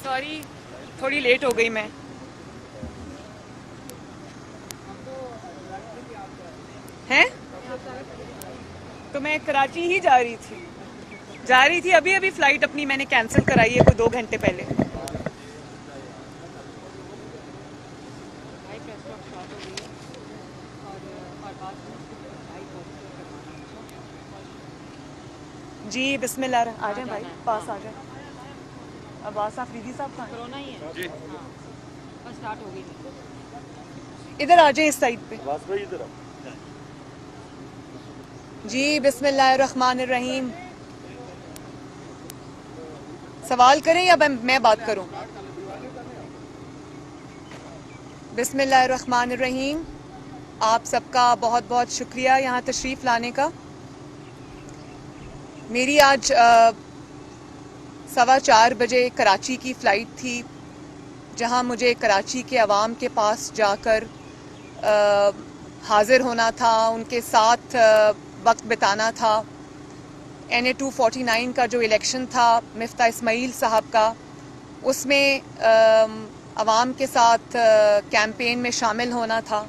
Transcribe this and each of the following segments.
Sorry, थोड़ी late हो गई मैं। हैं? तो मैं कराची ही जा रही थी अभी अभी फ्लाइट अपनी मैंने कैंसिल कराई है कोई 2 घंटे पहले। जी बिस्मिल्लाह, आ जाए भाई, पास आ जाए। अब्बास आफरीदी साहब कहाँ कोरोना ही है जी। हाँ, बस स्टार्ट हो गई। इधर आ जाए इस साइड पे। भाई इधर आओ। जी बिस्मिल्लाहिर्रहमानिर्रहीम। सवाल करें या मैं बात करूं? बिस्मिल्लाहिर्रहमानिर्रहीम। आप सबका बहुत बहुत शुक्रिया यहाँ तशरीफ़ लाने का। मेरी आज 4:15 बजे कराची की फ़्लाइट थी, जहाँ मुझे कराची के अवाम के पास जाकर हाज़िर होना था, उनके साथ वक्त बिताना था। NA 249 का जो इलेक्शन था मिफ्ता इस्माइल साहब का, उसमें अवाम के साथ कैंपेन में शामिल होना था।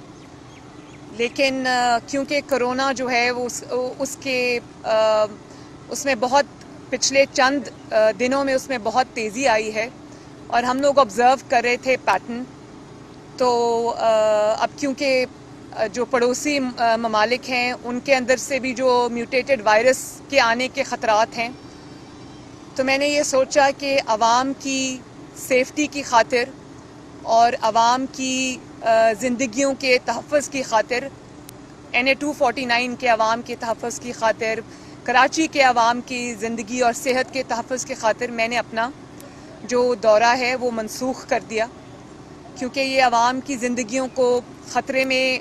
लेकिन क्योंकि कोरोना जो है वो उसमें बहुत पिछले चंद दिनों में उसमें बहुत तेज़ी आई है और हम लोग ऑब्ज़र्व कर रहे थे पैटर्न। तो अब क्योंकि जो पड़ोसी ममालिक हैं उनके अंदर से भी जो म्यूटेटेड वायरस के आने के ख़तरात हैं, तो मैंने ये सोचा कि आवाम की सेफ्टी की खातिर और आवाम की ज़िंदगियों के तहफ़्फ़ुज़ की खातिर, NA 249 के अवाम के तहफ़्फ़ुज़ की खातिर, कराची के अवाम की ज़िंदगी और सेहत के तहफ़्फ़ुज़ की खातिर मैंने अपना जो दौरा है वो मनसूख कर दिया, क्योंकि ये अवाम की ज़िंदगियों को ख़तरे में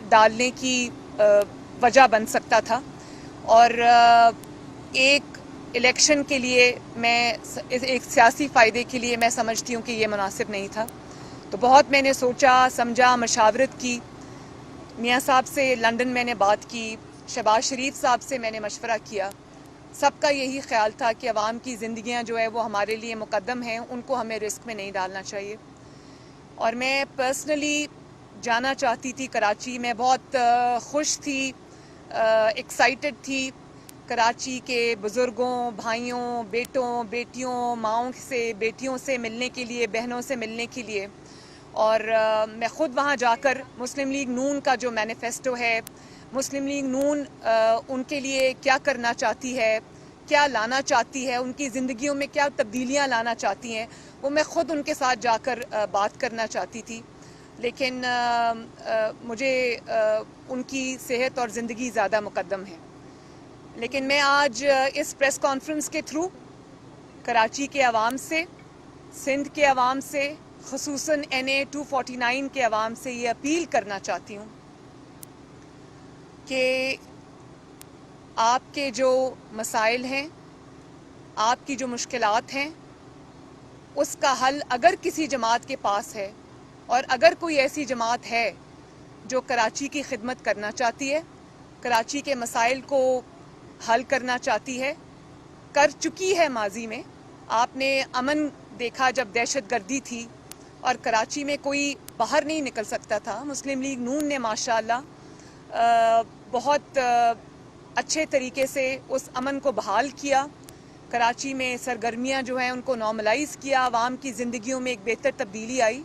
डालने की वजह बन सकता था। और एक इलेक्शन के लिए एक सियासी फ़ायदे के लिए मैं समझती हूँ कि ये मुनासिब नहीं था। तो बहुत मैंने सोचा समझा, मशावरत की, मियाँ साहब से लंदन मैंने बात की, शहबाज शरीफ साहब से मैंने मशवरा किया। सबका यही ख्याल था कि अवाम की ज़िंदगियाँ जो है वो हमारे लिए मुकद्दम हैं, उनको हमें रिस्क में नहीं डालना चाहिए। और मैं पर्सनली जाना चाहती थी कराची। मैं बहुत खुश थी, एक्साइटेड थी कराची के बुज़ुर्गों, भाइयों, बेटों, बेटियों, माओं से, बेटियों से मिलने के लिए, बहनों से मिलने के लिए। और मैं ख़ुद वहाँ जाकर मुस्लिम लीग नून का जो मैनिफेस्टो है, मुस्लिम लीग नून उनके लिए क्या करना चाहती है, क्या लाना चाहती है, उनकी ज़िंदगियों में क्या तब्दीलियाँ लाना चाहती हैं, वो मैं ख़ुद उनके साथ जाकर बात करना चाहती थी। लेकिन मुझे उनकी सेहत और ज़िंदगी ज़्यादा मुकद्दम है। लेकिन मैं आज इस प्रेस कॉन्फ्रेंस के थ्रू कराची के अवाम से, सिंध के अवाम से, ख़ुसूसन NA 249 के अवाम से ये अपील करना चाहती हूँ कि आपके जो मसाइल हैं, आपकी जो मुश्किलात हैं, उसका हल अगर किसी जमात के पास है, और अगर कोई ऐसी जमात है जो कराची की खिदमत करना चाहती है, कराची के मसाइल को हल करना चाहती है, कर चुकी है माजी में। आपने अमन देखा जब दहशत गर्दी थी और कराची में कोई बाहर नहीं निकल सकता था। मुस्लिम लीग नून ने माशाअल्लाह बहुत अच्छे तरीके से उस अमन को बहाल किया। कराची में सरगर्मियाँ जो हैं उनको नॉर्मलाइज़ किया, आवाम की ज़िंदगियों में एक बेहतर तब्दीली आई।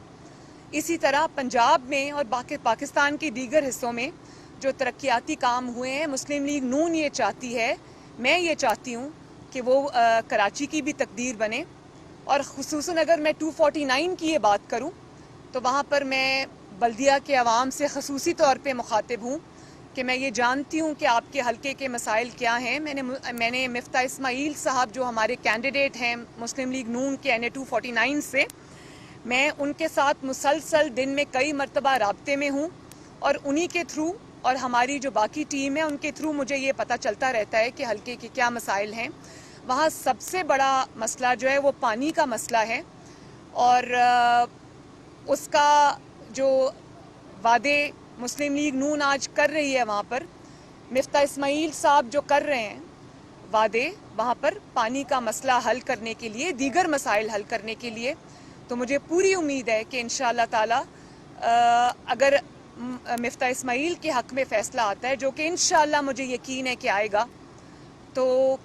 इसी तरह पंजाब में और पाकिस्तान के दीगर हिस्सों में जो तरक्याती काम हुए हैं, मुस्लिम लीग नून ये चाहती है, मैं ये चाहती हूँ कि वो कराची की भी तकदीर बने। और ख़ुसूसन अगर मैं 249 की ये बात करूँ तो वहाँ पर मैं बल्दिया के अवाम से ख़ुसूसी तौर पे मुखातिब हूँ कि मैं ये जानती हूँ कि आपके हल्के के मसाइल क्या हैं। मैंने मिफ्ता इस्माइल साहब जो हमारे कैंडिडेट हैं मुस्लिम लीग नून के NA 249 से, मैं उनके साथ मुसलसल दिन में कई मरतबा राब्ते में हूँ और उन्हीं के थ्रू और हमारी जो बाकी टीम है उनके थ्रू मुझे ये पता चलता रहता है कि हल्के के क्या मसाइल हैं। वहाँ सबसे बड़ा मसला जो है वो पानी का मसला है, और उसका जो वादे मुस्लिम लीग नून आज कर रही है, वहाँ पर मिफ्ता इस्माइल साहब जो कर रहे हैं वादे वहाँ पर पानी का मसला हल करने के लिए, दीगर मसाइल हल करने के लिए। तो मुझे पूरी उम्मीद है कि इंशाअल्लाह ताला अगर मिफ्ता इस्माइल के हक़ में फ़ैसला आता है, जो कि इंशाअल्लाह मुझे यकीन है कि आएगा, तो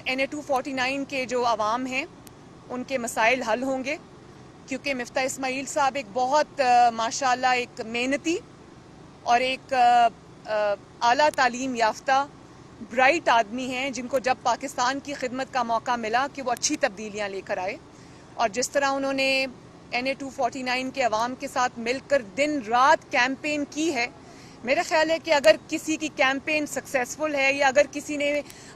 NA-249 के जो अवाम हैं उनके मसाइल हल होंगे, क्योंकि मिफ्ता इस्माइल साहब एक बहुत माशाअल्लाह एक मेहनती और एक आला तालीम याफ्ता ब्राइट आदमी हैं, जिनको जब पाकिस्तान की खिदमत का मौका मिला कि वो अच्छी तब्दीलियाँ लेकर आए। और जिस तरह उन्होंने NA-249 के अवाम के साथ मिलकर दिन रात कैंपेन की है, मेरा ख्याल है कि अगर किसी की कैंपेन सक्सेसफुल है या अगर किसी ने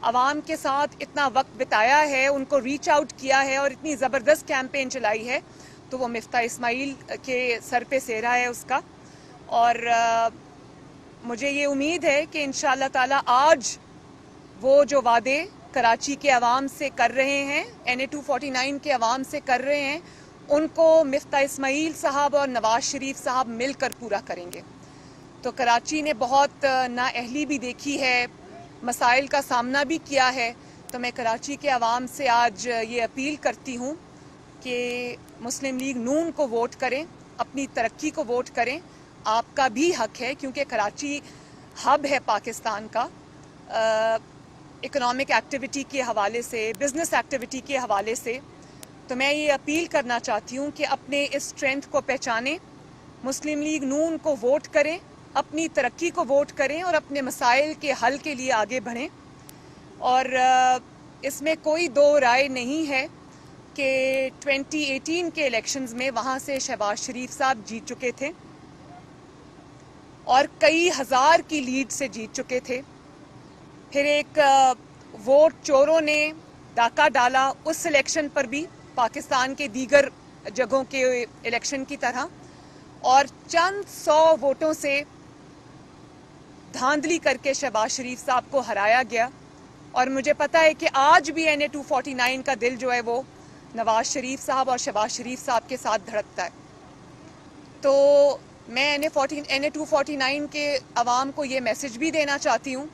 अवाम के साथ इतना वक्त बिताया है, उनको रीच आउट किया है और इतनी ज़बरदस्त कैंपेन चलाई है, तो वो मिफ्ता इस्माइल के सर पे सेहरा है उसका। और मुझे ये उम्मीद है कि इंशाअल्लाह ताला आज वो जो वादे कराची के अवाम से कर रहे हैं, NA-249 के अवाम से कर रहे हैं, उनको मिफ्ता इस्माइल साहब और नवाज शरीफ साहब मिलकर पूरा करेंगे। तो कराची ने बहुत नाअहली भी देखी है, मसाइल का सामना भी किया है। तो मैं कराची के अवाम से आज ये अपील करती हूँ कि मुस्लिम लीग नून को वोट करें, अपनी तरक्की को वोट करें। आपका भी हक है, क्योंकि कराची हब है पाकिस्तान का, इकोनॉमिक एक्टिविटी के हवाले से, बिजनेस एक्टिविटी के हवाले से। तो मैं ये अपील करना चाहती हूँ कि अपने इस स्ट्रेंथ को पहचानें, मुस्लिम लीग नून को वोट करें, अपनी तरक्की को वोट करें और अपने मसाइल के हल के लिए आगे बढ़ें। और इसमें कोई दो राय नहीं है कि 2018 के इलेक्शंस में वहाँ से शहबाज शरीफ साहब जीत चुके थे और कई हज़ार की लीड से जीत चुके थे। फिर एक वोट चोरों ने डाका डाला उस इलेक्शन पर भी, पाकिस्तान के दीगर जगहों के इलेक्शन की तरह, और चंद 100 वोटों से धांधली करके शहबाज शरीफ साहब को हराया गया। और मुझे पता है कि आज भी NA-249 का दिल जो है वो नवाज शरीफ साहब और शहबाज शरीफ साहब के साथ धड़कता है। तो मैं NA-249 के अवाम को ये मैसेज भी देना चाहती हूँ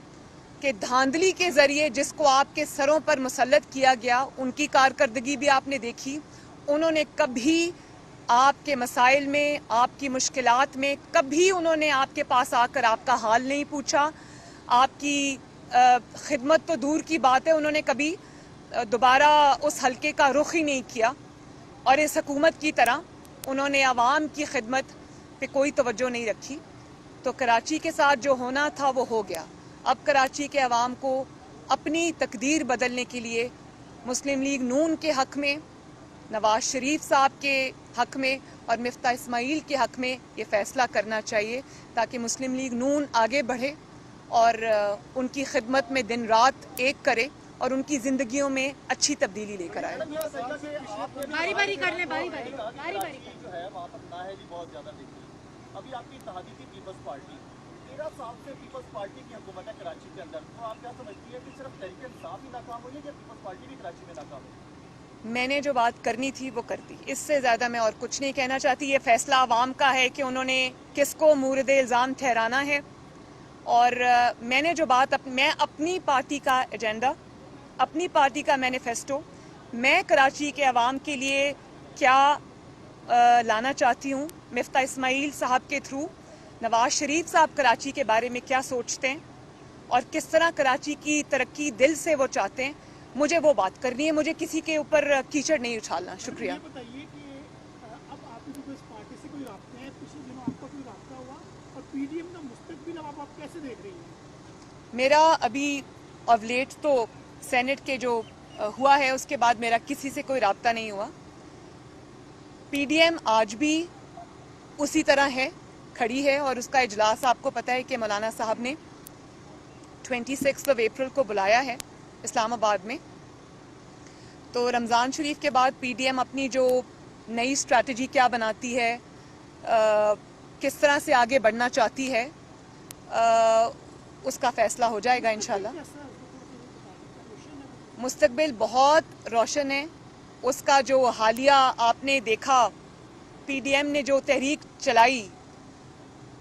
कि धांधली के ज़रिए जिसको आपके सरों पर मुसल्लत किया गया, उनकी कारकर्दगी भी आपने देखी। उन्होंने कभी आपके मसाइल में, आपकी मुश्किलात में, कभी उन्होंने आपके पास आकर आपका हाल नहीं पूछा। आपकी खिदमत तो दूर की बात है, उन्होंने कभी दोबारा उस हल्के का रुख ही नहीं किया। और इस हुकूमत की तरह उन्होंने आवाम की खिदमत पे कोई तवज्जो नहीं रखी। तो कराची के साथ जो होना था वो हो गया। अब कराची के अवाम को अपनी तकदीर बदलने के लिए मुस्लिम लीग नून के हक़ में, नवाज शरीफ साहब के हक़ में और मिफ्ता इस्माइल के हक़ में ये फ़ैसला करना चाहिए, ताकि मुस्लिम लीग नून आगे बढ़े और उनकी खिदमत में दिन रात एक करे और उनकी ज़िंदगियों में अच्छी तब्दीली लेकर आए। बारी बारी कर ले, बारी बारी जो है वहाँ पर नाअहली बहुत ज़्यादा दिख रही है। अभी आपकी इत्तेहादी की पीपल्स पार्टी 13 साल से पीपल्स पार्टी की हुकूमत है कराची के अंदर, तो आप क्या समझती है कि सिर्फ तहरीक इंसाफ ही नाकाम हुई है या पीपल्स पार्टी भी कराची में नाकाम हुई? मैंने जो बात करनी थी वो कर दी, इससे ज़्यादा मैं और कुछ नहीं कहना चाहती। ये फ़ैसला आवाम का है कि उन्होंने किसको मूरद इल्ज़ाम ठहराना है। और मैंने जो बात मैं अपनी पार्टी का एजेंडा, अपनी पार्टी का मैनिफेस्टो, मैं कराची के अवाम के लिए क्या लाना चाहती हूँ, मिफ्ता इस्माइल साहब के थ्रू नवाज शरीफ साहब कराची के बारे में क्या सोचते हैं और किस तरह कराची की तरक्की दिल से वो चाहते हैं, मुझे वो बात करनी है। मुझे किसी के ऊपर कीचड़ नहीं उछालना। शुक्रिया। ये बताइए कि अब आपकी जो इस पार्टी से कोई राब्ता है, पिछले दिनों आपका कोई राब्ता हुआ, और PDM का मुस्तकबिल अब आप कैसे देख रही हैं? मेरा अभी ऑफ लेट तो सेनेट के जो हुआ है उसके बाद मेरा किसी से कोई राब्ता नहीं हुआ। PDM आज भी उसी तरह है, खड़ी है, और उसका इजलास आपको पता है कि मौलाना साहब ने 26 अप्रैल को बुलाया है इस्लामाबाद में। तो रमज़ान शरीफ के बाद PDM अपनी जो नई स्ट्रैटेजी क्या बनाती है, किस तरह से आगे बढ़ना चाहती है, उसका फ़ैसला हो जाएगा इंशाल्लाह। मुस्तकबिल बहुत रोशन है। उसका जो हालिया आपने देखा, PDM ने जो तहरीक चलाई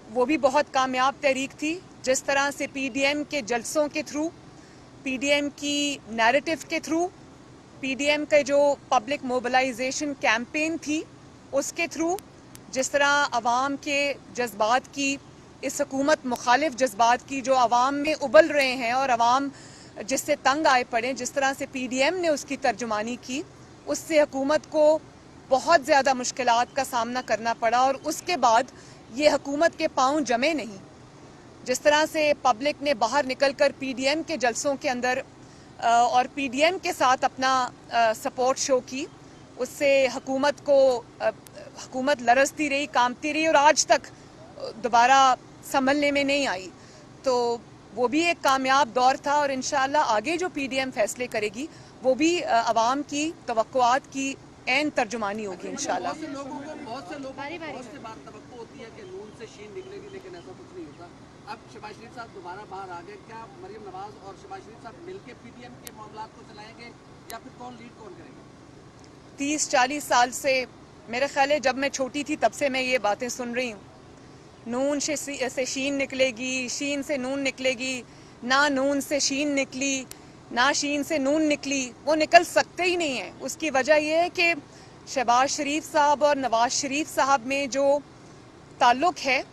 वो भी बहुत कामयाब तहरीक थी। जिस तरह से PDM के जलसों के थ्रू पीडीएम की नैरेटिव के थ्रू, पीडीएम के जो पब्लिक मोबिलाइजेशन कैंपेन थी उसके थ्रू, जिस तरह अवाम के जज्बात की, इस हुकूमत मुखालिफ जज्बात की जो अवाम में उबल रहे हैं और अवाम जिससे तंग आए पड़े, जिस तरह से पीडीएम ने उसकी तर्जुमानी की, उससे हुकूमत को बहुत ज़्यादा मुश्किलात का सामना करना पड़ा। और उसके बाद ये हुकूमत के पाँव जमे नहीं। जिस तरह से पब्लिक ने बाहर निकलकर पीडीएम के जलसों के अंदर और पीडीएम के साथ अपना सपोर्ट शो की, उससे हुकूमत लरसती रही, कांपती रही और आज तक दोबारा संभलने में नहीं आई। तो वो भी एक कामयाब दौर था और इंशाअल्लाह आगे जो पीडीएम फैसले करेगी वो भी अवाम की तवक्कुआत की ऐन तर्जुमानी होगी इंशाअल्लाह। बहुत से बात तवक्को होती है कि नून से शीन निकलेगी, लेकिन ऐसा कुछ नहीं होता। अब शहबाज शरीफ साहब दोबारा बाहर आ गए, क्या मरियम नवाज और शहबाज शरीफ साहब मिलकर पीडीएम के मामलात को चलाएंगे या फिर कौन करेंगे? 30-40 साल से, मेरे ख्याल है जब मैं छोटी थी तब से मैं ये बातें सुन रही हूँ। नून से शीन निकलेगी, शीन से नून निकलेगी, ना नून से शीन निकली, ना शीन से नून निकली। वो निकल सकते ही नहीं है। उसकी वजह यह है कि शहबाज शरीफ साहब और नवाज शरीफ साहब में जो ताल्लुक़ है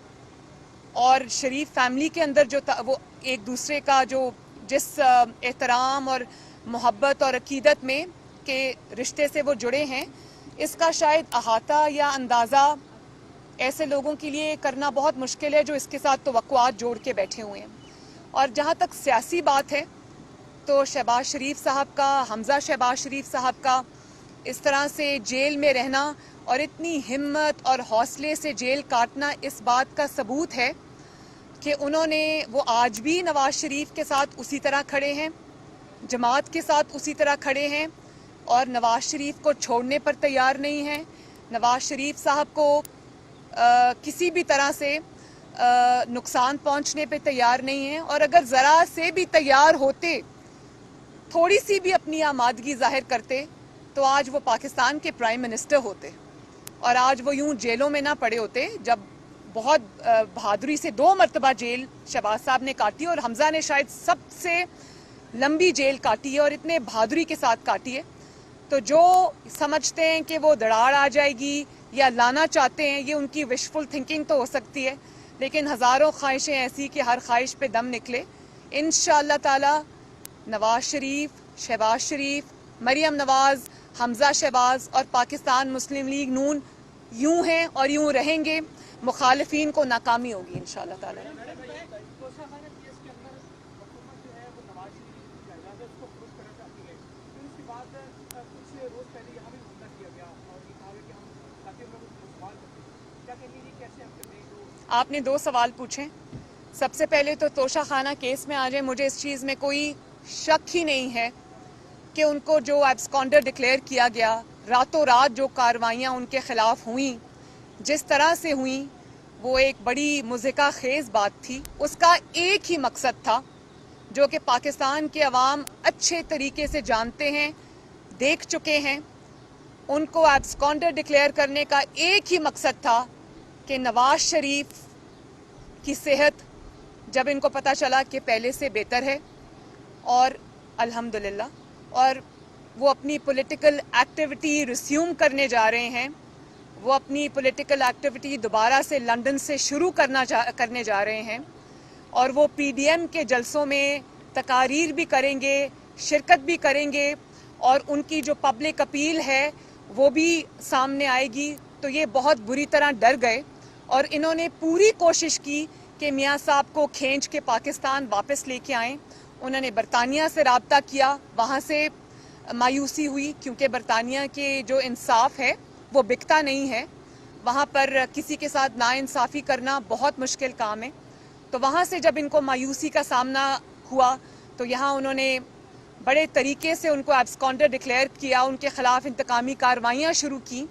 और शरीफ फैमिली के अंदर जो वो एक दूसरे का जो जिस एहतराम और मोहब्बत और अकीदत में के रिश्ते से वो जुड़े हैं, इसका शायद अहाता या अंदाज़ा ऐसे लोगों के लिए करना बहुत मुश्किल है जो इसके साथ तवक्कुआत जोड़ के बैठे हुए हैं। और जहाँ तक सियासी बात है तो शहबाज शरीफ साहब का, हमज़ा शहबाज शरीफ साहब का इस तरह से जेल में रहना और इतनी हिम्मत और हौसले से जेल काटना इस बात का सबूत है कि वो आज भी नवाज शरीफ के साथ उसी तरह खड़े हैं, जमात के साथ उसी तरह खड़े हैं और नवाज शरीफ को छोड़ने पर तैयार नहीं हैं। नवाज शरीफ साहब को किसी भी तरह से नुकसान पहुंचने पे तैयार नहीं हैं और अगर ज़रा से भी तैयार होते, थोड़ी सी भी अपनी आमादगी जाहिर करते तो आज वो पाकिस्तान के प्राइम मिनिस्टर होते और आज वो यूं जेलों में ना पड़े होते। जब बहुत बहादुरी से 2 मरतबा जेल शहबाज साहब ने काटी और हमज़ा ने शायद सबसे लंबी जेल काटी है और इतने बहादुरी के साथ काटी है। तो जो समझते हैं कि वो दरार आ जाएगी या लाना चाहते हैं, ये उनकी विशफुल थिंकिंग तो हो सकती है, लेकिन हज़ारों ख्वाहिशें ऐसी कि हर ख्वाहिश पे दम निकले। इंशाअल्लाह ताला नवाज शरीफ, शहबाज शरीफ, मरियम नवाज, हमज़ा शहबाज और पाकिस्तान मुस्लिम लीग नून यूं हैं और यूं रहेंगे। मुखालिफिन को नाकामी होगी इंशाअल्लाह ताला। आपने 2 सवाल पूछे। सबसे पहले तो तोशा खाना केस में आ जाए, मुझे इस चीज़ में कोई शक ही नहीं है कि उनको जो एब्सकॉन्डर डिक्लेयर किया गया, रातों रात जो कार्रवाइयाँ उनके ख़िलाफ़ हुई, जिस तरह से हुई, वो एक बड़ी मुज़िका खेज़ बात थी। उसका एक ही मकसद था जो कि पाकिस्तान के अवाम अच्छे तरीके से जानते हैं, देख चुके हैं। उनको एब्सकॉन्डर डिक्लेयर करने का एक ही मकसद था कि नवाज शरीफ की सेहत जब इनको पता चला कि पहले से बेहतर है और अल्हम्दुलिल्लाह, और वो अपनी पॉलिटिकल एक्टिविटी रिस्यूम करने जा रहे हैं, वो अपनी पॉलिटिकल एक्टिविटी दोबारा से लंदन से शुरू करने जा रहे हैं और वो पीडीएम के जलसों में तकारीर भी करेंगे, शिरकत भी करेंगे और उनकी जो पब्लिक अपील है वो भी सामने आएगी। तो ये बहुत बुरी तरह डर गए और इन्होंने पूरी कोशिश की कि मियाँ साहब को खींच के पाकिस्तान वापस लेके आएं। उन्होंने बरतानिया से राब्ता किया, वहाँ से मायूसी हुई क्योंकि बरतानिया के जो इंसाफ है वो बिकता नहीं है, वहाँ पर किसी के साथ नाइंसाफ़ी करना बहुत मुश्किल काम है। तो वहाँ से जब इनको मायूसी का सामना हुआ तो यहाँ उन्होंने बड़े तरीके से उनको एब्सकॉन्डर डिक्लेयर किया, उनके ख़िलाफ़ इंतकामी कार्रवाइयाँ शुरू की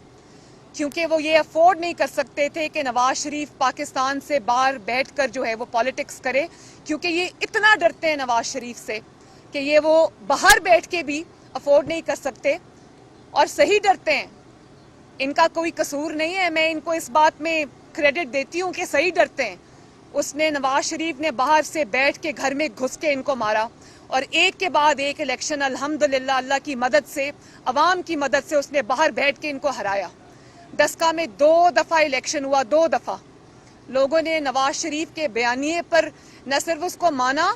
क्योंकि वो ये अफोर्ड नहीं कर सकते थे कि नवाज शरीफ पाकिस्तान से बाहर बैठकर जो है वो पॉलिटिक्स करे, क्योंकि ये इतना डरते हैं नवाज शरीफ से कि ये वो बाहर बैठ के भी अफोर्ड नहीं कर सकते और सही डरते हैं। इनका कोई कसूर नहीं है, मैं इनको इस बात में क्रेडिट देती हूँ कि सही डरते हैं। उसने नवाज शरीफ ने बाहर से बैठ के घर में घुस के इनको मारा और एक के बाद एक इलेक्शन अल्हम्दुलिल्लाह अल्लाह की मदद से, अवाम की मदद से उसने बाहर बैठ के इनको हराया। डस्का में 2 दफ़ा इलेक्शन हुआ, 2 दफ़ा लोगों ने नवाज शरीफ के बयानिए पर न सिर्फ उसको माना,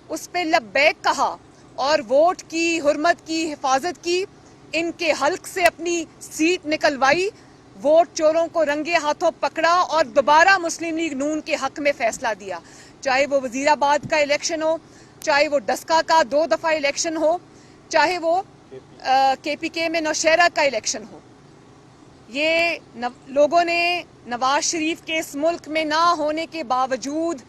उस पर लब्बैक कहा और वोट की हुर्मत की हिफाजत की, इनके हल्क से अपनी सीट निकलवाई, वोट चोरों को रंगे हाथों पकड़ा और दोबारा मुस्लिम लीग नून के हक में फैसला दिया। चाहे वो वजीराबाद का इलेक्शन हो, चाहे वो डस्का का 2 दफ़ा इलेक्शन हो, चाहे वो KPK में नौशहरा का इलेक्शन हो। ये लोगों ने नवाज शरीफ के इस मुल्क में ना होने के बावजूद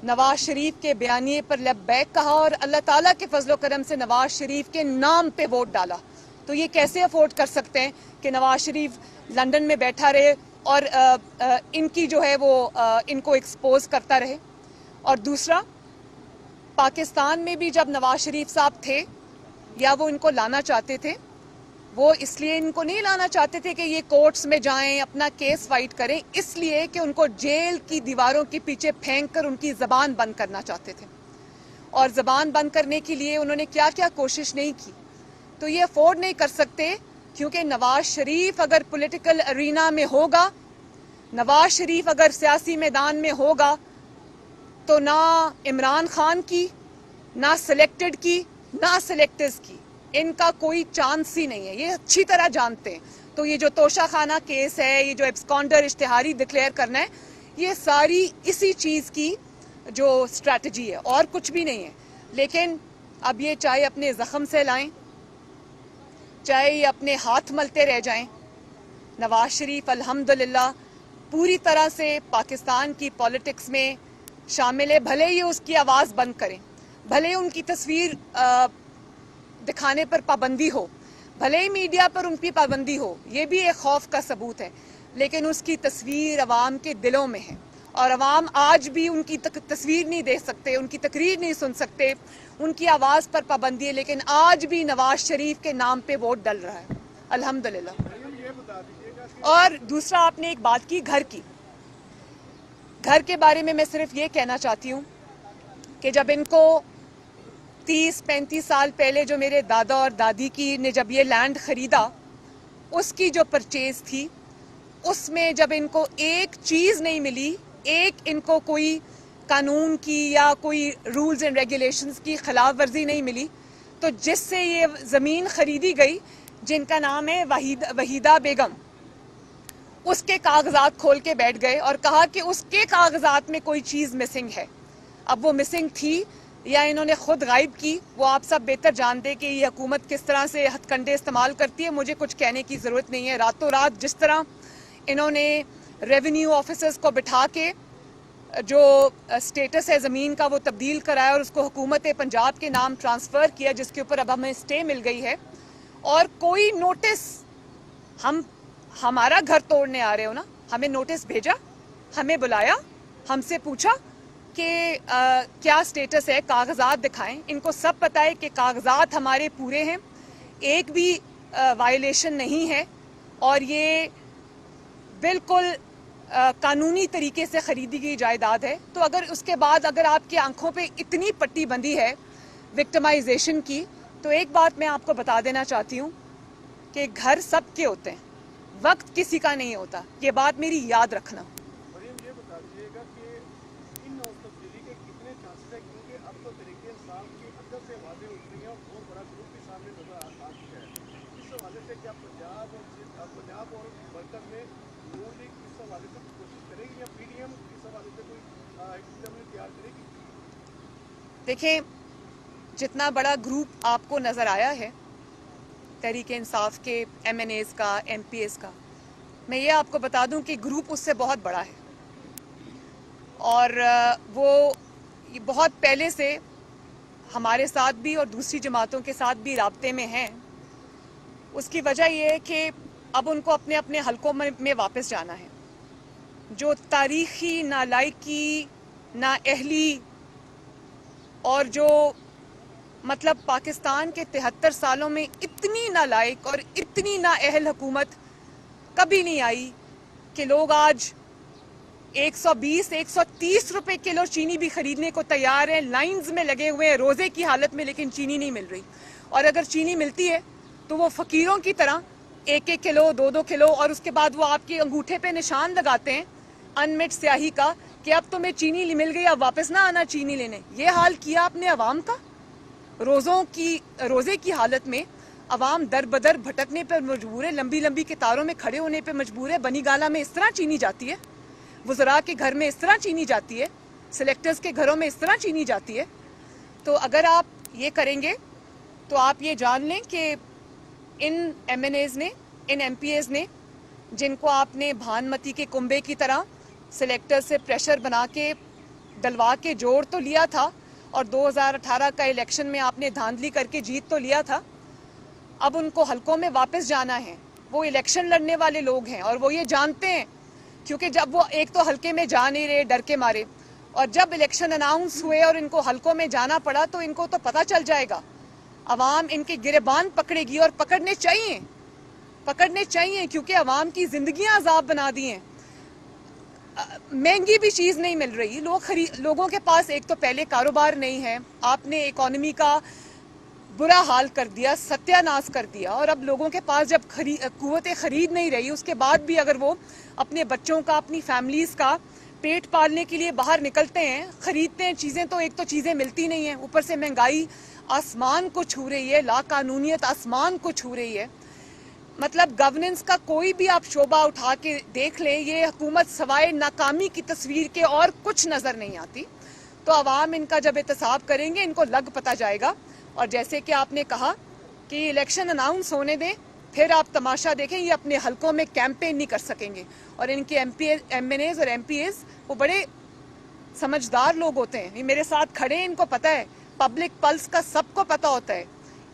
नवाज शरीफ के बयानिए पर लब्बैक कहा और अल्लाह ताला के फजलो करम से नवाज शरीफ के नाम पे वोट डाला। तो ये कैसे अफोर्ड कर सकते हैं कि नवाज शरीफ लंदन में बैठा रहे और इनकी जो है वो इनको एक्सपोज करता रहे। और दूसरा, पाकिस्तान में भी जब नवाज शरीफ साहब थे या वो इनको लाना चाहते थे, वो इसलिए इनको नहीं लाना चाहते थे कि ये कोर्ट्स में जाएं, अपना केस फाइट करें, इसलिए कि उनको जेल की दीवारों के पीछे फेंक कर उनकी ज़बान बंद करना चाहते थे। और ज़बान बंद करने के लिए उन्होंने क्या क्या कोशिश नहीं की। तो ये अफोर्ड नहीं कर सकते, क्योंकि नवाज शरीफ अगर पॉलिटिकल अरीना में होगा, नवाज शरीफ अगर सियासी मैदान में होगा, तो ना इमरान खान की, ना सिलेक्टेड की, ना सिलेक्टर्स की, इनका कोई चांस ही नहीं है। ये अच्छी तरह जानते हैं। तो ये जो तोशाखाना केस है, ये जो एब्सकॉन्डर इश्तिहारी डिक्लेयर करना है, ये सारी इसी चीज़ की जो स्ट्रैटेजी है और कुछ भी नहीं है। लेकिन अब ये चाहे अपने ज़ख्म से लाएं, चाहे ये अपने हाथ मलते रह जाएं, नवाज शरीफ अल्हम्दुलिल्लाह पूरी तरह से पाकिस्तान की पॉलिटिक्स में शामिल है। भले ही उसकी आवाज़ बंद करें, भले ही उनकी तस्वीर दिखाने पर पाबंदी हो, भले ही मीडिया पर उनकी पाबंदी हो, ये भी एक खौफ का सबूत है, लेकिन उसकी तस्वीर अवाम के दिलों में है और अवाम आज भी उनकी तस्वीर नहीं देख सकते, उनकी तकरीर नहीं सुन सकते, उनकी आवाज़ पर पाबंदी है, लेकिन आज भी नवाज शरीफ के नाम पे वोट डल रहा है अल्हम्दुलिल्लाह। और दूसरा, आपने एक बात की घर की, घर के बारे में मैं सिर्फ ये कहना चाहती हूँ कि जब इनको 30-35 साल पहले जो मेरे दादा और दादी की ने जब ये लैंड ख़रीदा, उसकी जो परचेज थी, उसमें जब इनको एक चीज़ नहीं मिली, एक इनको कोई कानून की या कोई रूल्स एंड रेगुलेशंस की खिलाफ वर्जी नहीं मिली, तो जिससे ये ज़मीन ख़रीदी गई, जिनका नाम है वहीदा बेगम, उसके कागजात खोल के बैठ गए और कहा कि उसके कागजात में कोई चीज़ मिसिंग है। अब वो मिसिंग थी या इन्होंने खुद गायब की, वो आप सब बेहतर जानते कि ये हुकूमत किस तरह से हथकंडे इस्तेमाल करती है, मुझे कुछ कहने की ज़रूरत नहीं है। रातों रात जिस तरह इन्होंने रेवेन्यू ऑफिसर्स को बिठा के जो स्टेटस है ज़मीन का वो तब्दील कराया और उसको हुकूमत पंजाब के नाम ट्रांसफ़र किया, जिसके ऊपर अब हमें स्टे मिल गई है, और कोई नोटिस, हम हमारा घर तोड़ने आ रहे हो ना, हमें नोटिस भेजा, हमें बुलाया, हमसे पूछा कि क्या स्टेटस है, कागजात दिखाएं। इनको सब पता है कि कागजात हमारे पूरे हैं, एक भी वायलेशन नहीं है और ये बिल्कुल कानूनी तरीके से ख़रीदी गई जायदाद है। तो अगर उसके बाद अगर आपकी आंखों पे इतनी पट्टी बंदी है विक्टिमाइजेशन की, तो एक बात मैं आपको बता देना चाहती हूँ कि घर सबके होते हैं, वक्त किसी का नहीं होता। ये बात मेरी याद रखना। मरियम, ये बता दीजिएगा कि इन तब्दीली के कितने चांसेस हैं, क्योंकि अब तो तरीके इंसाफ की अंदर से आवाज़ें उठ रही हैं और बहुत बड़ा ग्रुप भी सामने नजर आ चुका है। इस हवाले से क्या पंजाब और वर्कर में नून लीग इस हवाले से कोशिश करेगी या PDM इस हवाले से कोई तैयार करेगी? देखें, जितना बड़ा ग्रुप आपको नज़र आया है तहरीक इंसाफ के MNAs का, MPs का, मैं ये आपको बता दूं कि ग्रुप उससे बहुत बड़ा है और वो बहुत पहले से हमारे साथ भी और दूसरी जमातों के साथ भी राब्ते में हैं। उसकी वजह ये है कि अब उनको अपने अपने हलकों में वापस जाना है। जो तारीख़ी नालायकी, नाअहली और जो मतलब पाकिस्तान के 73 सालों में इतनी नालायक और इतनी नाअहल हुकूमत कभी नहीं आई कि लोग आज 120 130 रुपए किलो चीनी भी खरीदने को तैयार हैं, लाइंस में लगे हुए हैं रोजे की हालत में, लेकिन चीनी नहीं मिल रही। और अगर चीनी मिलती है तो वो फकीरों की तरह 1-1 किलो 2-2 किलो, और उसके बाद वो आपके अंगूठे पे निशान लगाते हैं अनमिट स्याही का कि अब तुम्हें चीनी मिल गई, अब वापस ना आना चीनी लेने। ये हाल किया आपने अवाम का। रोजे की हालत में अवाम दर बदर भटकने पर मजबूर है, लंबी लंबी कतारों में खड़े होने पर मजबूर है। बनी गाला में इस तरह चीनी जाती है, वज़रा के घर में इस तरह चीनी जाती है, सिलेक्टर्स के घरों में इस तरह चीनी जाती है। तो अगर आप ये करेंगे तो आप ये जान लें कि इन MNAs ने, इन MPAs ने, जिनको आपने भानमती के कुंबे की तरह सिलेक्टर से प्रेशर बना के डलवा के जोड़ तो लिया था, और 2018 का इलेक्शन में आपने धांधली करके जीत तो लिया था, अब उनको हलकों में वापस जाना है। वो इलेक्शन लड़ने वाले लोग हैं और वो ये जानते हैं, क्योंकि जब वो एक तो हलके में जा नहीं रहे डर के मारे, और जब इलेक्शन अनाउंस हुए और इनको हलकों में जाना पड़ा तो इनको तो पता चल जाएगा, अवाम इनके गिरेबान पकड़ेगी। और पकड़ने चाहिए क्योंकि अवाम की जिंदगियां अजाब बना दी हैं। महंगी भी चीज नहीं मिल रही, लोगों के पास एक तो पहले कारोबार नहीं है, आपने इकोनॉमी का बुरा हाल कर दिया, सत्यानाश कर दिया, और अब लोगों के पास जब कुव्वत खरीद नहीं रही, उसके बाद भी अगर वो अपने बच्चों का, अपनी फैमिलीज का पेट पालने के लिए बाहर निकलते हैं, खरीदते हैं चीजें, तो एक तो चीजें मिलती नहीं है, ऊपर से महंगाई आसमान को छू रही है, लाकानूनियत आसमान को छू रही है। मतलब गवर्नेंस का कोई भी आप शोबा उठा के देख लें, ये हुकूमत सवाए नाकामी की तस्वीर के और कुछ नजर नहीं आती। तो अवाम इनका जब एहतसाब करेंगे, इनको लग पता जाएगा। और जैसे कि आपने कहा कि इलेक्शन अनाउंस होने दें, फिर आप तमाशा देखें, ये अपने हलकों में कैंपेन नहीं कर सकेंगे। और इनके MNAs और MPAs वो बड़े समझदार लोग होते हैं, ये मेरे साथ खड़े हैं, इनको पता है, पब्लिक पल्स का सबको पता होता है।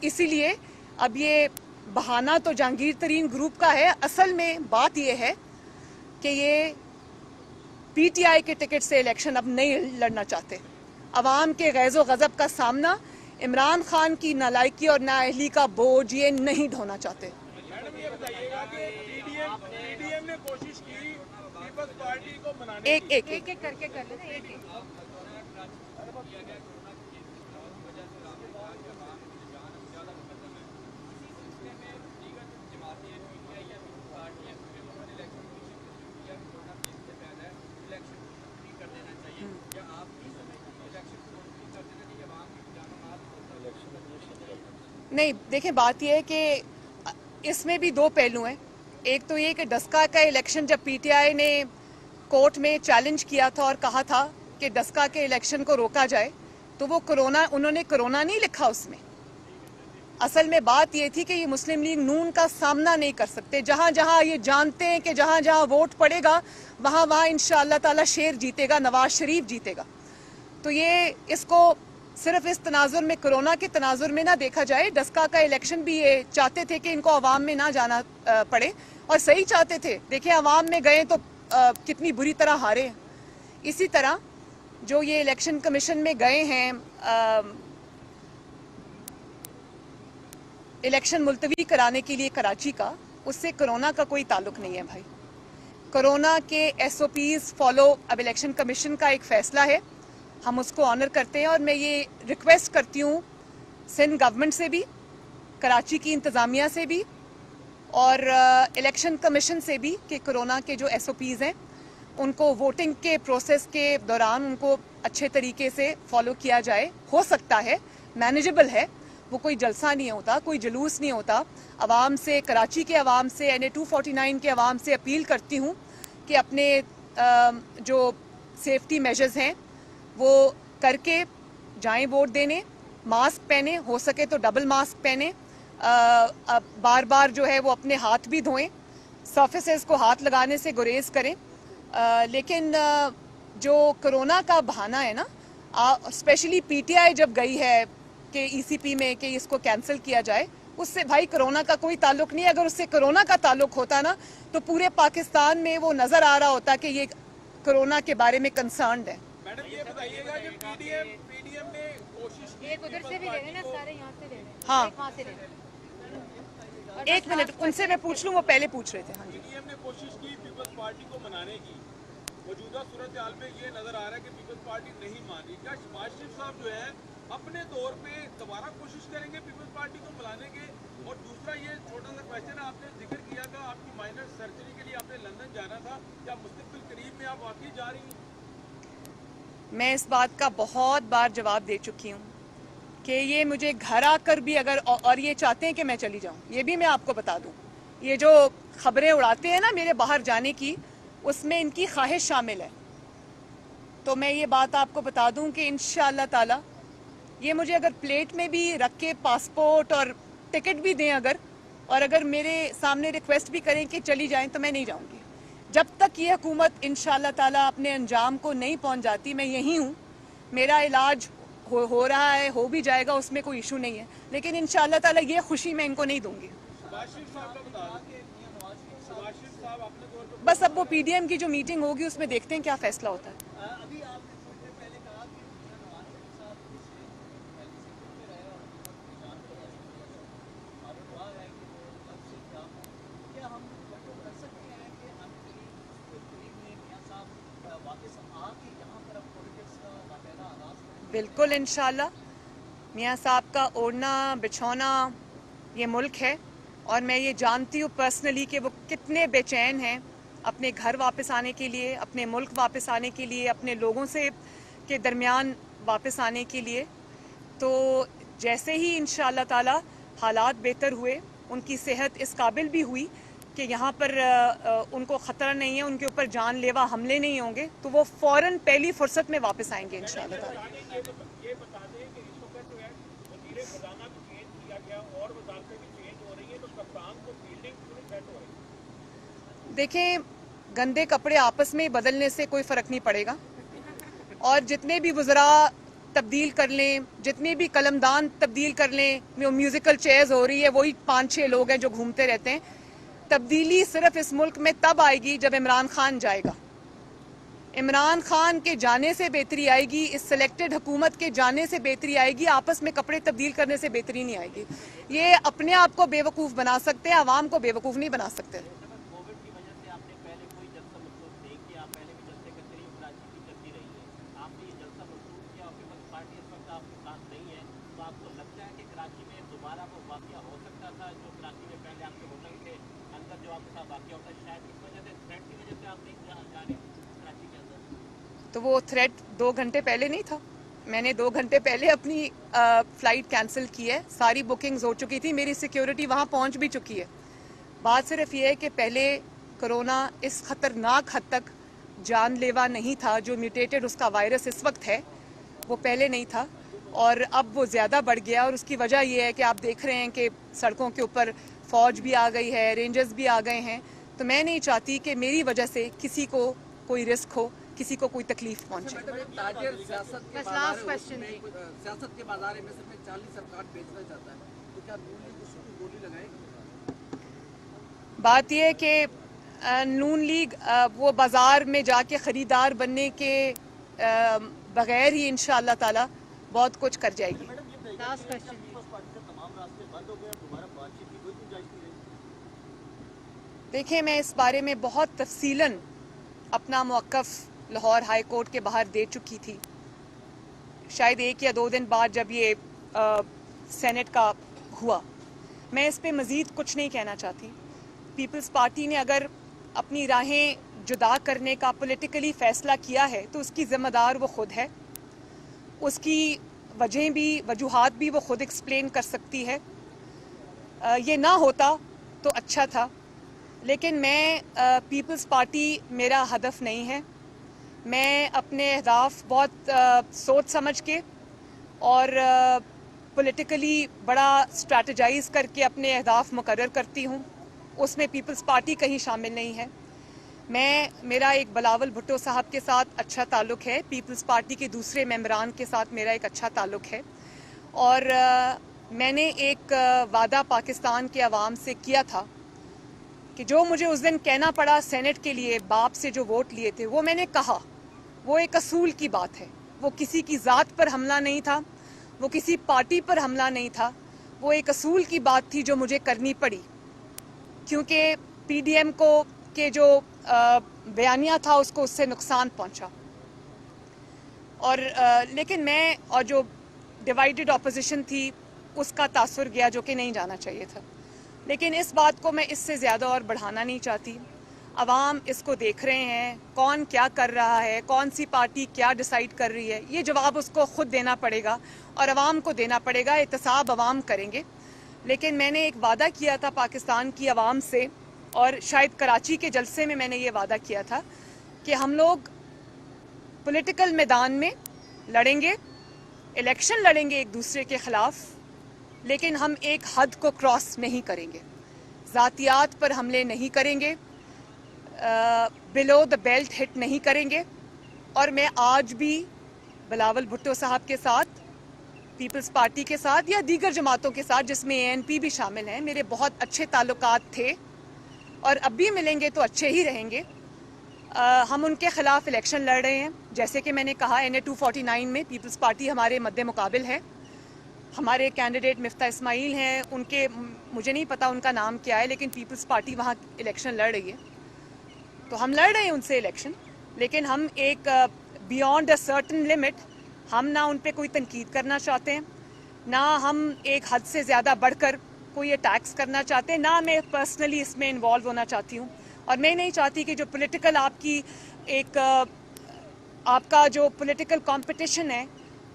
इसीलिए अब ये बहाना तो जहांगीर तरीन ग्रुप का है, असल में बात ये है कि ये PTI के टिकट से इलेक्शन अब नहीं लड़ना चाहते। अवाम के गैज़ो गज़ब का सामना, इमरान खान की नालायकी और नाअहली का बोझ ये नहीं ढोना चाहते। मैडम ये बताइएगा कि PDM ने कोशिश की पीपल्स पार्टी को मनाने एक करके कर लेना, एक नहीं, देखें, बात यह है कि इसमें भी दो पहलू हैं। एक तो ये कि डस्का का इलेक्शन जब PTI ने कोर्ट में चैलेंज किया था और कहा था कि डस्का के इलेक्शन को रोका जाए, तो वो उन्होंने कोरोना नहीं लिखा उसमें। असल में बात ये थी कि ये मुस्लिम लीग नून का सामना नहीं कर सकते। जहां जहां ये जानते हैं कि जहां जहां वोट पड़ेगा वहां वहां इंशाअल्लाह ताला शेर जीतेगा, नवाज शरीफ जीतेगा। तो ये इसको सिर्फ इस तनाजुर में, कोरोना के तनाजुर में ना देखा जाए। डस्का का इलेक्शन भी ये चाहते थे कि इनको अवाम में ना जाना पड़े, और सही चाहते थे। देखिए, अवाम में गए तो कितनी बुरी तरह हारे। इसी तरह जो ये इलेक्शन कमीशन में गए हैं इलेक्शन मुलतवी कराने के लिए कराची का, उससे कोरोना का कोई ताल्लुक नहीं है भाई। कोरोना के SOPs फॉलो अब इलेक्शन कमीशन का एक फैसला है, हम उसको ऑनर करते हैं। और मैं ये रिक्वेस्ट करती हूँ सिंध गवर्नमेंट से भी, कराची की इंतज़ामिया से भी और इलेक्शन कमीशन से भी कि कोरोना के जो SOPs हैं उनको वोटिंग के प्रोसेस के दौरान उनको अच्छे तरीके से फॉलो किया जाए। हो सकता है, मैनेजेबल है, वो कोई जलसा नहीं होता, कोई जुलूस नहीं होता। अवाम से, कराची के अवाम से, NA 249 के अवाम से अपील करती हूँ कि अपने जो सेफ्टी मेजर्स हैं वो करके जाएं वोट देने। मास्क पहने, हो सके तो डबल मास्क पहने, बार बार जो है वो अपने हाथ भी धोएं, सर्फेसेस को हाथ लगाने से गुरेज करें। लेकिन जो कोरोना का बहाना है ना, स्पेशली PTI जब गई है कि ECP में कि इसको कैंसिल किया जाए, उससे भाई कोरोना का कोई ताल्लुक नहीं है। अगर उससे कोरोना का ताल्लुक होता ना तो पूरे पाकिस्तान में वो नजर आ रहा होता कि ये कोरोना के बारे में कंसर्न्ड है। मैडम ये बताइएगा कि PDM ने कोशिश की, एक उधर से भी ले लेना, सारे यहाँ से ले लेना, हाँ। एक वहाँ से ले लेना। एक मिनट, उनसे मैं पूछ लूँ, वो पहले पूछ रहे थे। हाँ जी। PDM ने कोशिश की पीपल्स पार्टी को मनाने की, मौजूदा सूरत हाल में ये नजर आ रहा है कि पीपल्स पार्टी नहीं मान रही। क्या शहबाज शरीफ साहब जो है अपने तौर पे दोबारा कोशिश करेंगे पीपल्स पार्टी को बुलाने के? और दूसरा ये छोटा सा क्वेश्चन, आपने जिक्र किया था आपकी माइनर सर्जरी के लिए आपने लंदन जाना था, क्या मुस्तकबिल करीब में आप वाकई जा रही हैं? मैं इस बात का बहुत बार जवाब दे चुकी हूँ कि ये मुझे घर आकर भी अगर और ये चाहते हैं कि मैं चली जाऊँ, ये भी मैं आपको बता दूँ। ये जो खबरें उड़ाते हैं ना मेरे बाहर जाने की, उसमें इनकी ख्वाहिश शामिल है। तो मैं ये बात आपको बता दूं कि इंशाअल्लाह ताला ये मुझे अगर प्लेट में भी रख के पासपोर्ट और टिकट भी दें अगर, और अगर मेरे सामने रिक्वेस्ट भी करें कि चली जाएं, तो मैं नहीं जाऊंगी। जब तक ये हुकूमत इंशाअल्लाह ताला अपने अंजाम को नहीं पहुंच जाती, मैं यहीं हूँ। मेरा इलाज हो रहा है, हो भी जाएगा, उसमें कोई इशू नहीं है। लेकिन इंशाअल्लाह ताला ये खुशी मैं इनको नहीं दूंगी। शहबाज शरीफ साहब का बता दें, शहबाज शरीफ साहब अपने तौर पे बस अब वो पीडीएम की जो मीटिंग होगी उसमें देखते हैं क्या फैसला होता है। अभी आपने थोड़ी देर पहले कहा कि नवाज शरीफ साहब जैसे पहले से करते रहे और जान को और दुआ है कि वो जल्द से काम हो। क्या हम कर सकते हैं कि हम करीब में मियां साहब वापस आके यहाँ पर अब पॉलिटिक्स का बाकायदा आगाज करें? बिल्कुल इंशाल्लाह। मियाँ साहब का ओढ़ना बिछौना ये मुल्क है, और मैं ये जानती हूँ पर्सनली कि वो कितने बेचैन हैं अपने घर वापस आने के लिए, अपने मुल्क वापस आने के लिए, अपने लोगों से के दरमियान वापस आने के लिए। तो जैसे ही इंशाअल्लाह ताला हालात बेहतर हुए, उनकी सेहत इस काबिल भी हुई कि यहाँ पर उनको ख़तरा नहीं है, उनके ऊपर जानलेवा हमले नहीं होंगे, तो वो फ़ौरन पहली फुर्सत में वापस आएंगे इंशाअल्लाह ताला। ये बता दें कि इस वक्त जो है वज़ीर ख़ज़ाना भी चेंज किया गया और वज़ारतें भी चेंज हो रही हैं, तो कप्तान को फील्डिंग पूरी सेट हो रही है। देखें, गंदे कपड़े आपस में बदलने से कोई फ़र्क नहीं पड़ेगा, और जितने भी वज़रा तब्दील कर लें, जितने भी कलमदान तब्दील कर लें, म्यूज़िकल चेयर्स हो रही है, वही 5-6 लोग हैं जो घूमते रहते हैं। तब्दीली सिर्फ इस मुल्क में तब आएगी जब इमरान खान जाएगा। इमरान खान के जाने से बेहतरी आएगी, इस सिलेक्टेड हुकूमत के जाने से बेहतरी आएगी, आपस में कपड़े तब्दील करने से बेहतरी नहीं आएगी। ये अपने आप को बेवकूफ़ बना सकते हैं, आवाम को बेवकूफ़ नहीं बना सकते। कोविड की वजह से आपने पहले कोई जलसा मखसूस नहीं किया, आप पहले भी जलसे करते रही, राजनीति करती रही है, आपने ये जलसा मखसूस किया और पीपल्स पार्टी इस वक्त आपके साथ नहीं है, तो आपको लगता है कि कराची में दोबारा वो वाक़या हो सकता था जो कराची में पहले आपके होटल के अंदर जो आपके साथ वाक़या होता है, शायद इस वजह से थ्रेट की वजह से आप नहीं जा रहे कराची के अंदर? तो वो थ्रेट 2 घंटे पहले नहीं था। मैंने 2 घंटे पहले अपनी फ़्लाइट कैंसिल की है, सारी बुकिंग्स हो चुकी थी, मेरी सिक्योरिटी वहाँ पहुँच भी चुकी है। बात सिर्फ ये है कि पहले कोरोना इस ख़तरनाक हद तक जानलेवा नहीं था, जो म्यूटेटेड उसका वायरस इस वक्त है वो पहले नहीं था, और अब वो ज़्यादा बढ़ गया। और उसकी वजह ये है कि आप देख रहे हैं कि सड़कों के ऊपर फ़ौज भी आ गई है, रेंजर्स भी आ गए हैं। तो मैं नहीं चाहती कि मेरी वजह से किसी को कोई रिस्क हो, किसी को कोई तकलीफ पहुंचे। ताजिर सियासत के बस बाजार last है, question उसमें सियासत के बाजार में सिर्फ 40 सरकार बेचना चाहता है, तो क्या नून लीग उसको गोली लगाएगी? बात यह है कि नून लीग वो बाज़ार में जाके ख़रीदार बनने के बग़ैर ही इंशाअल्लाह ताला बहुत कुछ कर जाएगी। मैडम ये बताइए लास्ट कि क्वेश्चन पीपल्स पार्टी के तमाम रास्ते बंद हो गए, अब दोबारा बातचीत की कोई गुंजाइश नहीं रही? देखिए, मैं इस बारे में बहुत तफसीलन अपना मौक़िफ़ लाहौर हाई कोर्ट के बाहर दे चुकी थी, शायद 1 या 2 दिन बाद जब ये सेनेट का हुआ। मैं इस पे मज़ीद कुछ नहीं कहना चाहती। पीपल्स पार्टी ने अगर अपनी राहें जुदा करने का पॉलिटिकली फ़ैसला किया है तो उसकी ज़िम्मेदार वो ख़ुद है, उसकी वजहें भी, वजूहात भी वो ख़ुद एक्सप्लेन कर सकती है। ये ना होता तो अच्छा था, लेकिन मैं पीपल्स पार्टी मेरा हदफ नहीं है। मैं अपने अहदाफ बहुत सोच समझ के और पॉलिटिकली बड़ा स्ट्रैटेजाइज़ करके अपने अहदाफ मुकर्रर करती हूँ, उसमें पीपल्स पार्टी कहीं शामिल नहीं है। मेरा एक बिलावल भुट्टो साहब के साथ अच्छा ताल्लुक़ है, पीपल्स पार्टी के दूसरे मेंबरान के साथ मेरा एक अच्छा ताल्लुक़ है, और मैंने एक वादा पाकिस्तान के अवाम से किया था कि जो मुझे उस दिन कहना पड़ा सेनेट के लिए, बाप से जो वोट लिए थे, वो मैंने कहा। वो एक असूल की बात है, वो किसी की ज़ात पर हमला नहीं था, वो किसी पार्टी पर हमला नहीं था, वो एक असूल की बात थी जो मुझे करनी पड़ी, क्योंकि पीडीएम को के जो बयानिया था उसको उससे नुकसान पहुंचा। और लेकिन मैं और जो डिवाइडेड ऑपोजिशन थी उसका तासुर गया, जो कि नहीं जाना चाहिए था। लेकिन इस बात को मैं इससे ज़्यादा और बढ़ाना नहीं चाहती। अवाम इसको देख रहे हैं, कौन क्या कर रहा है, कौन सी पार्टी क्या डिसाइड कर रही है, ये जवाब उसको खुद देना पड़ेगा और अवाम को देना पड़ेगा। एहतसाब अवाम करेंगे। लेकिन मैंने एक वादा किया था पाकिस्तान की अवाम से, और शायद कराची के जलसे में मैंने ये वादा किया था कि हम लोग पॉलिटिकल मैदान में लड़ेंगे, इलेक्शन लड़ेंगे एक दूसरे के खिलाफ, लेकिन हम एक हद को क्रॉस नहीं करेंगे। ज़ातियात पर हमले नहीं करेंगे, बिलो द बेल्ट हिट नहीं करेंगे। और मैं आज भी बिलावल भुट्टो साहब के साथ, पीपल्स पार्टी के साथ या दीगर जमातों के साथ जिसमें ANP भी शामिल हैं, मेरे बहुत अच्छे ताल्लुकात थे और अब भी मिलेंगे तो अच्छे ही रहेंगे। हम उनके खिलाफ इलेक्शन लड़ रहे हैं। जैसे कि मैंने कहा, NA 249 में पीपल्स पार्टी हमारे मद्दे मुकाबिल है। हमारे कैंडिडेट मिफ्ता इस्माइल हैं, उनके मुझे नहीं पता उनका नाम क्या है, लेकिन पीपल्स पार्टी वहाँ इलेक्शन लड़ रही है, तो हम लड़ रहे हैं उनसे इलेक्शन। लेकिन हम एक बियॉन्ड अ सर्टन लिमिट, हम ना उन पर कोई तनकीद करना चाहते हैं, ना हम एक हद से ज़्यादा बढ़कर कोई अटैक्स करना चाहते हैं, ना मैं पर्सनली इसमें इन्वॉल्व होना चाहती हूँ। और मैं नहीं चाहती कि जो पॉलिटिकल आपका जो पॉलिटिकल कंपटीशन है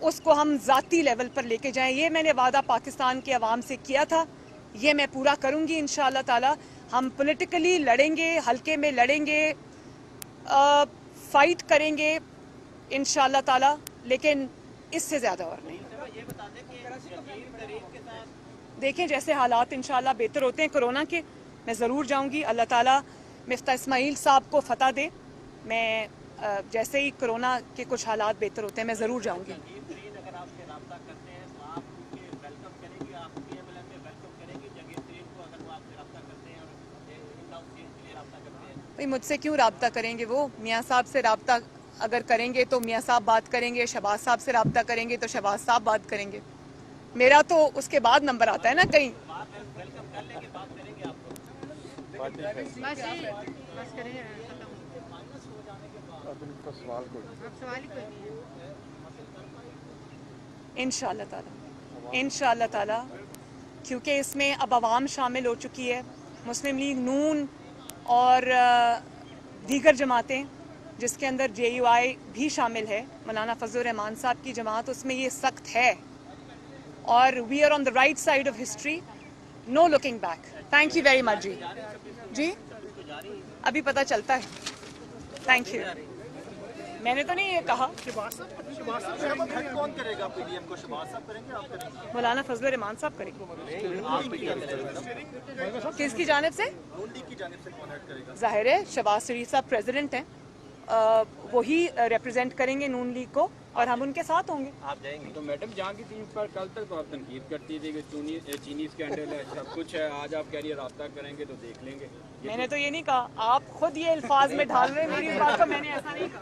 उसको हम ज़ाती लेवल पर लेके जाएं। ये मैंने वादा पाकिस्तान के अवाम से किया था, ये मैं पूरा करूँगी इंशाअल्लाह ताला। हम पॉलिटिकली लड़ेंगे, हल्के में लड़ेंगे, फाइट करेंगे इंशाअल्लाह ताला, लेकिन इससे ज़्यादा और नहीं। देखें जैसे हालात इंशाअल्लाह बेहतर होते हैं कोरोना के, मैं ज़रूर जाऊंगी। अल्लाह ताला मिफ्ता इस्माइल साहब को फतह दे। मैं जैसे ही कोरोना के कुछ हालात बेहतर होते हैं मैं ज़रूर जाऊंगी। अगर आपसे रब्ता करते हैं तो आप उनके वेलकम करेंगे, आप PMLN में वेलकम करेंगे जगह तरीन को, अगर वो आपसे रब्ता करते हैं और इन-हाउस टीम के लिए रब्ता करते हैं? भाई मुझसे क्यों रब्ता करेंगे? वो मियाँ साहब से रब्ता अगर करेंगे तो मियाँ साहब बात करेंगे, शहबाज साहब से रब्ता करेंगे तो शहबाज साहब बात करेंगे। मेरा तो उसके बाद नंबर आता है ना कहीं। वेलकम कर लेंगे, बात करेंगे आपको। बस करेंगे खत्म। अब सवाल ही कोई नहीं है। इंशाअल्लाह ताला, क्योंकि इसमें अब आवाम शामिल हो चुकी है, मुस्लिम लीग नून और दीगर जमातें, जिसके अंदर JUI भी शामिल है, मौलाना फजलुर रहमान साहब की जमात, उसमें ये सख्त है। और we are on the right side of history, no looking back. Thank you very much ji. अभी पता चलता है। Thank you. मैंने तो नहीं ये कहा। हेड कौन करेगा PDM को? शहबाज साहब करेंगे, आप करेंगे? मौलाना फजलुर रहमान साहब करेंगे। किसकी जानिब से? नून लीग की जानिब से कौन हेड करेगा? जाहिर है शहबाज शरीफ साहब प्रेसिडेंट हैं, वही रिप्रेजेंट करेंगे नून लीग को और हम उनके साथ होंगे। आप जाएंगे? तो मैडम जहाँ की चीज़ पर कल तक तो आप तनकीद करती थी कि चीनी स्कैंडल है, सब कुछ है, आज आप कह रही है रब्ता करेंगे तो देख लेंगे। मैंने तो ये नहीं कहा, आप खुद ये अल्फाज में ढाल रहे हैं मेरी इस बात को। मैंने ऐसा नहीं कहा।